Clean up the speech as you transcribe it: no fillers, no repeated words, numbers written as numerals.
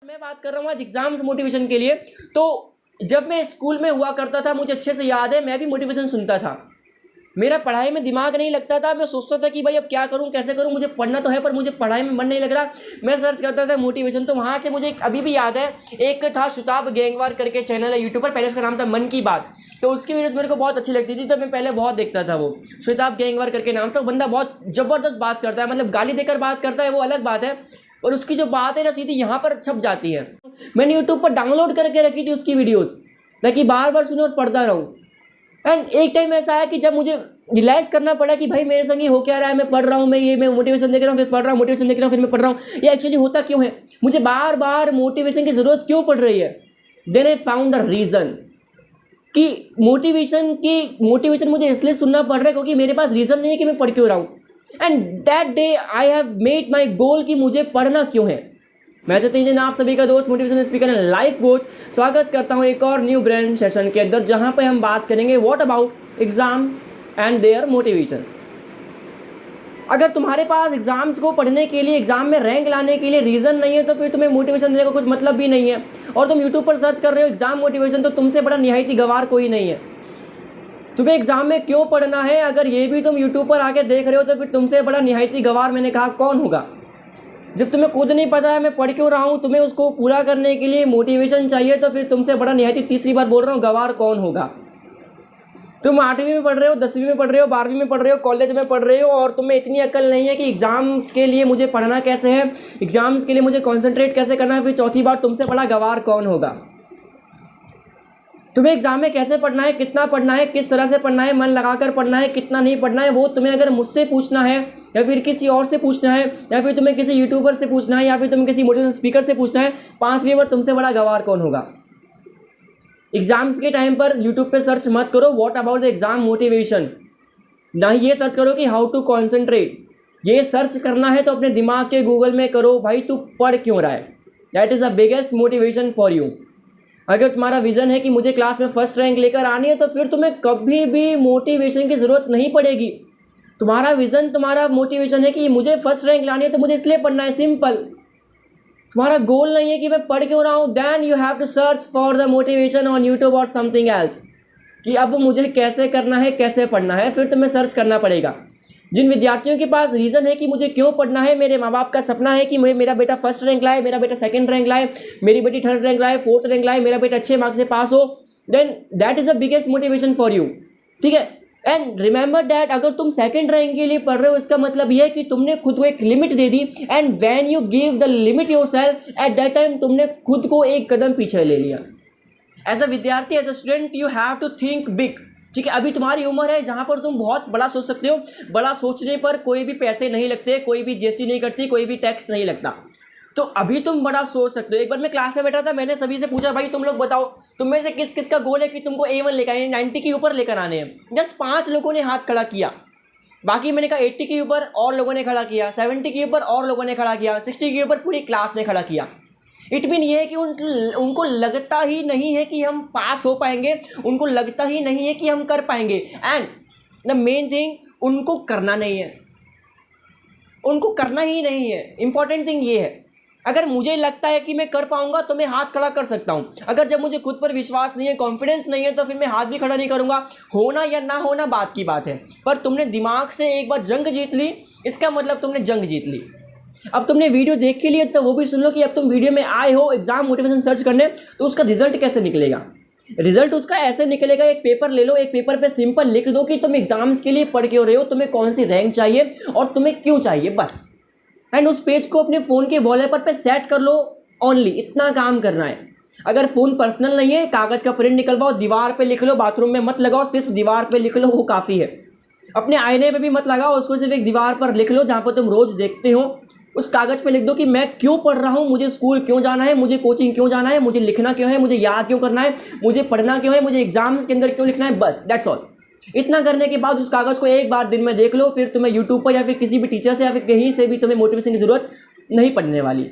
मैं बात कर रहा हूँ आज एग्जाम्स मोटिवेशन के लिए। तो जब मैं स्कूल में हुआ करता था, मुझे अच्छे से याद है, मैं भी मोटिवेशन सुनता था। मेरा पढ़ाई में दिमाग नहीं लगता था। मैं सोचता था कि भाई अब क्या करूं, कैसे करूं, मुझे पढ़ना तो है पर मुझे पढ़ाई में मन नहीं लग रहा। मैं सर्च करता था मोटिवेशन, तो वहाँ से मुझे अभी भी याद है, एक था शुताब गैंगवार करके चैनल है यूट्यूब पर, पहले उसका नाम था मन की बात। तो उसकी वीडियोस मेरे को बहुत अच्छी लगती थी, तो मैं पहले बहुत देखता था। वो शुताब गैंगवार करके नाम था। वो बंदा बहुत ज़बरदस्त बात करता है, मतलब गाली देकर बात करता है वो अलग बात है, और उसकी जो बात है ना सीधी यहाँ पर छप जाती है। मैंने यूट्यूब पर डाउनलोड करके रखी थी उसकी वीडियोस, ताकि बार बार सुनो और पढ़ता रहूँ। एंड एक टाइम ऐसा आया कि जब मुझे रियलाइज़ करना पड़ा कि भाई मेरे संग ये हो क्या रहा है, मैं पढ़ रहा हूँ, मैं मोटिवेशन देख रहा हूँ, फिर पढ़ रहा हूँ, मोटिवेशन देख रहा हूँ, फिर मैं पढ़ रहा हूँ, ये एक्चुअली होता क्यों है, मुझे बार बार मोटिवेशन की ज़रूरत क्यों पड़ रही है। Then I found the reason कि मोटिवेशन मुझे इसलिए सुनना पड़ रहा है क्योंकि मेरे पास रीज़न नहीं है कि मैं पढ़ क्यों रहा हूँ। And that day I have made my goal कि मुझे पढ़ना क्यों है। मैं सतीजन, आप सभी का दोस्त, motivation speaker and life coach, स्वागत करता हूं एक और न्यू ब्रांड सेशन के अंदर, जहां पे हम बात करेंगे what about exams and their motivations. अगर तुम्हारे पास एग्जाम्स को पढ़ने के लिए, एग्जाम में रैंक लाने के लिए रीज़न नहीं है, तो फिर तुम्हें मोटिवेशन देने का कुछ मतलब भी नहीं है। और तुम यूट्यूब पर सर्च कर रहे हो एग्जाम मोटिवेशन, तो तुमसे बड़ा निहायती गवार कोई नहीं है। तुम्हें एग्जाम में क्यों पढ़ना है, अगर ये भी तुम यूट्यूब पर आके देख रहे हो, तो फिर तुमसे बड़ा निहायती गवार मैंने कहा कौन होगा। जब तुम्हें खुद नहीं पता है मैं पढ़ क्यों रहा हूँ, तुम्हें उसको पूरा करने के लिए मोटिवेशन चाहिए, तो फिर तुमसे बड़ा निहायती, तीसरी बार बोल रहा हूँ, गवार कौन होगा। तुम 8वीं में पढ़ रहे हो, 10वीं में पढ़ रहे हो, 12वीं में पढ़ रहे हो, कॉलेज में पढ़ रहे हो, और तुम्हें इतनी अकल नहीं है कि एग्जाम्स के लिए मुझे पढ़ना कैसे है, एग्जाम्स के लिए मुझे कॉन्सेंट्रेट कैसे करना है। फिर चौथी बार तुमसे बड़ा गवार कौन होगा। तुम्हें एग्जाम में कैसे पढ़ना है, कितना पढ़ना है, किस तरह से पढ़ना है, मन लगाकर पढ़ना है, कितना नहीं पढ़ना है, वो तुम्हें अगर मुझसे पूछना है, या फिर किसी और से पूछना है, या फिर तुम्हें किसी यूट्यूबर से पूछना है, या फिर तुम्हें किसी मोटिवेशन स्पीकर से पूछना है, 5वीं बार तुमसे बड़ा गवार कौन होगा। एग्जाम्स के टाइम पर यूट्यूब पे सर्च मत करो what about the exam motivation, ना ही ये सर्च करो कि हाउ टू कॉन्सेंट्रेट। ये सर्च करना है तो अपने दिमाग के गूगल में करो, भाई तू पढ़ क्यों रहा है। That is the biggest motivation for you. अगर तुम्हारा विज़न है कि मुझे क्लास में फर्स्ट रैंक लेकर आनी है, तो फिर तुम्हें कभी भी मोटिवेशन की ज़रूरत नहीं पड़ेगी। तुम्हारा विज़न, तुम्हारा मोटिवेशन है कि मुझे फर्स्ट रैंक लानी है, तो मुझे इसलिए पढ़ना है, सिंपल। तुम्हारा गोल नहीं है कि मैं पढ़ क्यों रहा हूँ, then you have to search for the motivation on YouTube और समथिंग एल्स, कि अब मुझे कैसे करना है, कैसे पढ़ना है, फिर तुम्हें सर्च करना पड़ेगा। जिन विद्यार्थियों के पास रीज़न है कि मुझे क्यों पढ़ना है, मेरे माँ बाप का सपना है कि मेरा बेटा फर्स्ट रैंक लाए, मेरा बेटा सेकंड रैंक लाए, मेरी बेटी थर्ड रैंक लाए, फोर्थ रैंक लाए, मेरा बेटा अच्छे मार्क्स से पास हो, then that is the biggest motivation for you. ठीक है। एंड रिमेंबर डैट अगर तुम सेकंड रैंक के लिए पढ़ रहे हो, इसका मतलब यह है कि तुमने खुद को एक limit they the, and when you give the limit yourself, at that time तुमने खुद को एक कदम पीछे ले लिया। एज अ विद्यार्थी, as a student, you have to think big. ठीक है, अभी तुम्हारी उम्र है जहाँ पर तुम बहुत बड़ा सोच सकते हो। बड़ा सोचने पर कोई भी पैसे नहीं लगते, कोई भी जीएसटी नहीं कटती, कोई भी टैक्स नहीं लगता। तो अभी तुम बड़ा सोच सकते हो। एक बार मैं क्लास में बैठा था, मैंने सभी से पूछा, भाई तुम लोग बताओ, तुम में से किस किस का गोल है कि तुमको A1 लेकर आने, 90 के ऊपर लेकर आने हैं। जस्ट 5 लोगों ने हाथ खड़ा किया। बाकी मैंने कहा 80 के ऊपर और लोगों ने खड़ा किया, 70 के ऊपर और लोगों ने खड़ा किया, 60 के ऊपर पूरी क्लास ने खड़ा किया। इट मीन ये है कि उनको लगता ही नहीं है कि हम पास हो पाएंगे, उनको लगता ही नहीं है कि हम कर पाएंगे। एंड द मेन थिंग, उनको करना नहीं है, उनको करना ही नहीं है। इंपॉर्टेंट थिंग ये है, अगर मुझे लगता है कि मैं कर पाऊंगा तो मैं हाथ खड़ा कर सकता हूं। अगर जब मुझे खुद पर विश्वास नहीं है, कॉन्फिडेंस नहीं है, तो फिर मैं हाथ भी खड़ा नहीं करूंगा। होना या ना होना बात की बात है, पर तुमने दिमाग से एक बार जंग जीत ली, इसका मतलब तुमने जंग जीत ली। अब तुमने वीडियो देख के लिए, तो वो भी सुन लो कि अब तुम वीडियो में आए हो एग्जाम मोटिवेशन सर्च करने, तो उसका रिजल्ट कैसे निकलेगा। रिजल्ट उसका ऐसे निकलेगा, एक पेपर ले लो, एक पेपर पे सिंपल लिख दो कि तुम एग्जाम्स के लिए पढ़ क्यों रहे हो, तुम्हें कौन सी रैंक चाहिए और तुम्हें क्यों चाहिए, बस। एंड उस पेज को अपने फ़ोन के वॉलपेपर पे सेट कर लो, ओनली इतना काम करना है। अगर फ़ोन पर्सनल नहीं है, कागज़ का प्रिंट निकलवाओ, दीवार पे लिख लो, बाथरूम में मत लगाओ, सिर्फ दीवार पे लिख लो, वो काफ़ी है। अपने आईने पे भी मत लगाओ, उसको सिर्फ एक दीवार पर लिख लो जहाँ पर तुम रोज़ देखते हो। उस कागज़ पे लिख दो कि मैं क्यों पढ़ रहा हूँ, मुझे स्कूल क्यों जाना है, मुझे कोचिंग क्यों जाना है, मुझे लिखना क्यों है, मुझे याद क्यों करना है, मुझे पढ़ना क्यों है, मुझे एग्जाम्स के अंदर क्यों लिखना है, बस दैट्स ऑल। इतना करने के बाद उस कागज़ को एक बार दिन में देख लो, फिर तुम्हें यूट्यूब पर या फिर किसी भी टीचर से या फिर कहीं से भी तुम्हें मोटिवेशन की ज़रूरत नहीं पड़ने वाली।